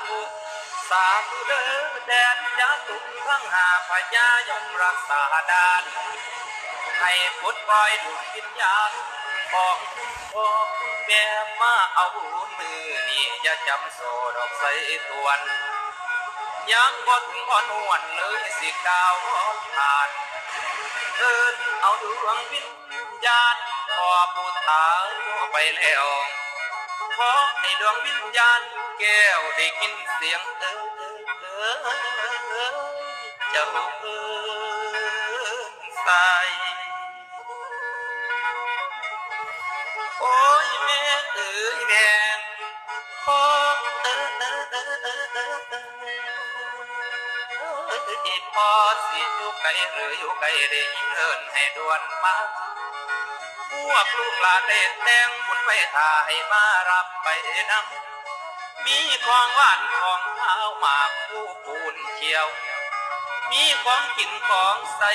ธุสาธุเด้อแดนยาตุทั้งหาพญายมรักษาดานให้พุทธปล่อยดวงวิญญาณของคุณพ่อคุณแม่มาเอามือนี่อย่าจำโซดอกใส่ตวนยังบ่ถึงอ่อนหวนเลยสิกาวผ่านเอินเอาดวงวิญญาณพอผู้ตายไปแล้วขอให้ดวงวิญญาณแก้วได้กินเสียงเจ้าใส่โอ้ยแม่แม่พอพอสิอยู่ไกลหรืออยู่ไกลได้ยินเอิ้นให้ด่วนมาพวกลูกหลานได้แต่งบุญไปถ่าให้มารับไปนำมีของหวานของข้าวหมากผู้ปูนเขียวมีของกินของใส่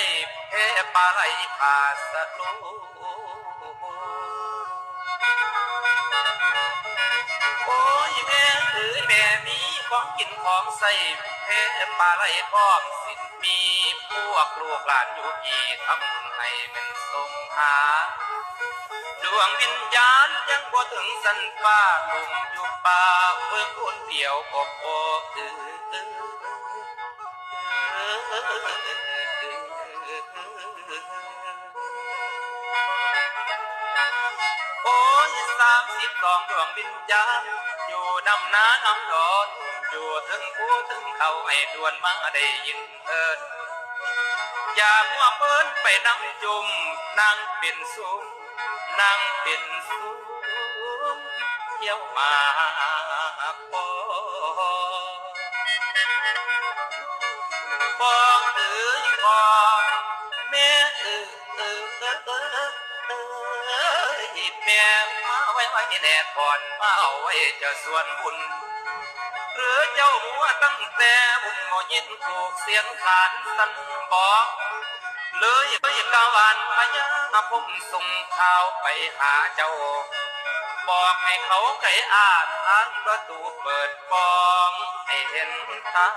แพปลาไหลปลาสะลูโอ้ยแม่แม่มีของกินของใส่แพปลาไหลพร้อมสิมีพวกลูกหลานอยู่กี่ทำให้มันสมหาดวงวิญญาณยังบ่ถึงสันฟ้าลงอยู่ป่าเพื่อคนเดียวอบโอ้โอ้ย32ดวงวิญญาณอยู่นำน้านำดอนอยู่ถึงผู้ถึงเขาให้ดวนมาได้ยินเอิญอย่ามัวเปิ้นไปนำจุ่มนั่งเป็นซุ้มนั่งเป็นซุ้มเที่ยวมาพอพอแม่แม่มาไว้แน่ก่อนมาเอาไว้จะส่วนบุญหรือเจ้ามัวตั้งแต่บุญบ่ยินถูกเสียงขานสั่นบอกเลยกาวานพญาผมส่งข่าวไปหาเจ้าบอกให้เขาไขทางประตูเปิดฟองให้เห็นทา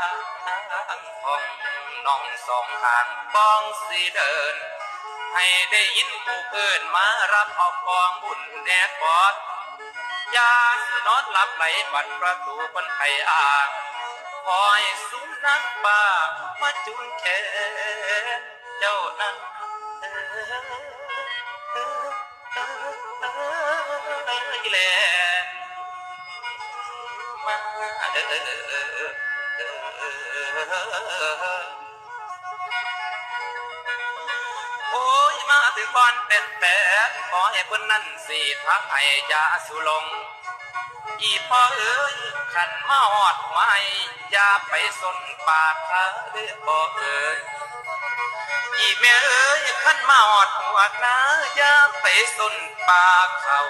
งของน้องสองทางป้องสีเดินให้ได้ยินผู้เพื่อนมารับเอากองบุญแดดปอดยาสุนอนหลับไหลบัดประตูคนไทยคอยสุนัขป่ามาจุนแขนเจ้านั้นแลนมาโอ้ยมาถึงก่อนเป็นแต่ขอให้เพิ่นนั่นสิทักให้ยาสุลงอีพ่อเอ้ยขันมาหอดไว้อย่าไปสนปากเขาเด้อพ่อเอ้ยอีแม่เอ้ยขันมาหอดหัวนะอย่าไปสนปากเขา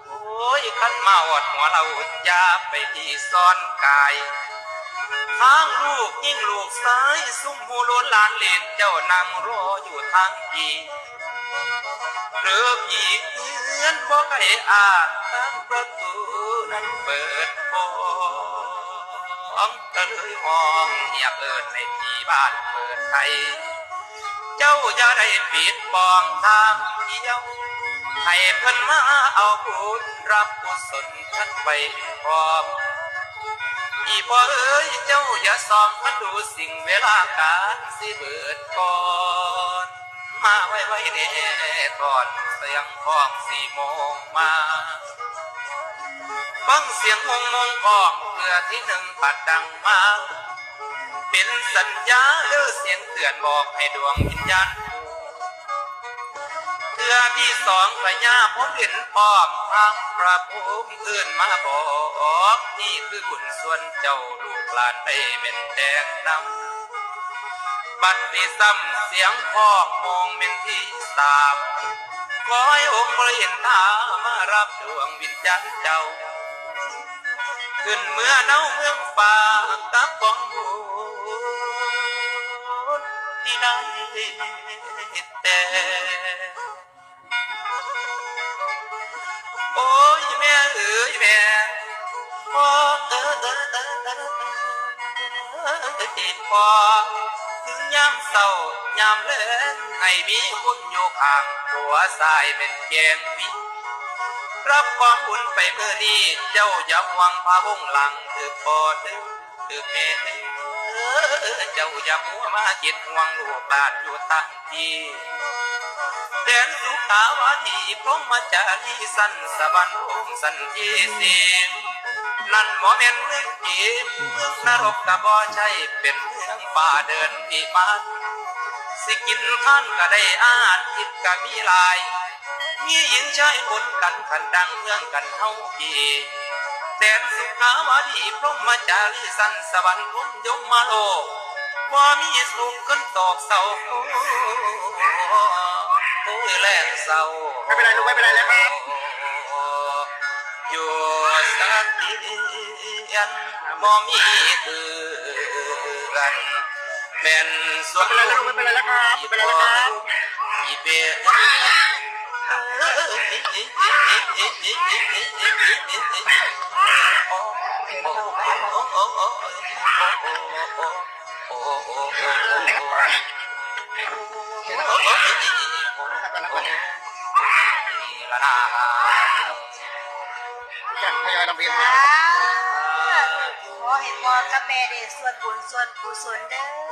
โอ้ยขันมาหอดหัวเราอย่าไปที่ซ่อนกายทางลูกยิ่งลูกซ้ายซุ่มหูล้นลานเล่นเจ้านางรออยู่ทางอีหรือผีเอื้อนบอกให้ทางประตูนั้นเปิดโป่งก็เลยห้องอยากเอิญในที่บ้านเปิดไทยเจ้าอย่าได้ปิดปองทางเดียวให้เพิ่นมาเอาบุญรับกุศลท่านไปพร้อมอีพ่อเอ้ยเจ้าอย่าส่องมันดูสิ่งเวลาการสิเบิดก่อนมาไว้แน่ก่อนเสียงของ4 โมงมาฟังเสียงมงของเพื่อที่1ปัดดังมาเป็นสัญญาเด้อเสียงเตือนบอกให้ดวงวิญญาณเพื่อที่2พญาผมเห็นป้อมทางพระภูมิอื่นมาบอกนี่คือบุญส่วนเจ้าลูกหลานได้เป็นแดงนำบัดนี้ซ้ำเสียงพ้องมองเป็นที่3ขอให้องค์พระเห็นทามารับดวงวิญญาณเจ้าขึ้นเมื่อเนาเมืองฟ้ากับกองบุญที่ได้แต่โอ้ยแม่เอ๋ยแม่พ่อเอ๋ พอถึงยามเศร้ายามเล่นให้มีคุณอยู่ข้างตัวสายเป็นแกงพี่รับความอุ่นไปเมื่อนี้เจ้าอย่าหวังพาบุ้งหลังถือพอถือเมตเจ้าอย่ามัวมาคิดห่วงลูกหลานอยู่ตั้งที่แดนสุขาวาทีพรหมจารีสันสวรรค์ภูมิสันทีสีนั่นบ่แม่นเมืองจีนเมืองนรกกะบ่ใช่เป็นเมืองป่าเดินพิมานสิกินท่านก็ได้อาหารทิพย์ก็มีหลายมีหญิงชายปนกันขันดังเมืองกันเฮาพี่แดนสุขาวาทีพรหมจารีสันสวรรค์ภูมิยมมาโลกบ่มีสุขขึ้นตอกเศร้าโอ้ยแลงเศร้าไม่เป็นไรลูกไม่เป็นไรแล้วครับอยู่สักทีอันบ่มีคือกันแม่นส่วนลูกไม่เป็นไรแล้วครับไม่เป็นไรแล้วครับอีเปียจันทยอยลำเลียงมาขอให้พ่อกับแม่ได้ส่วนบุญส่วนกุศลเด้อ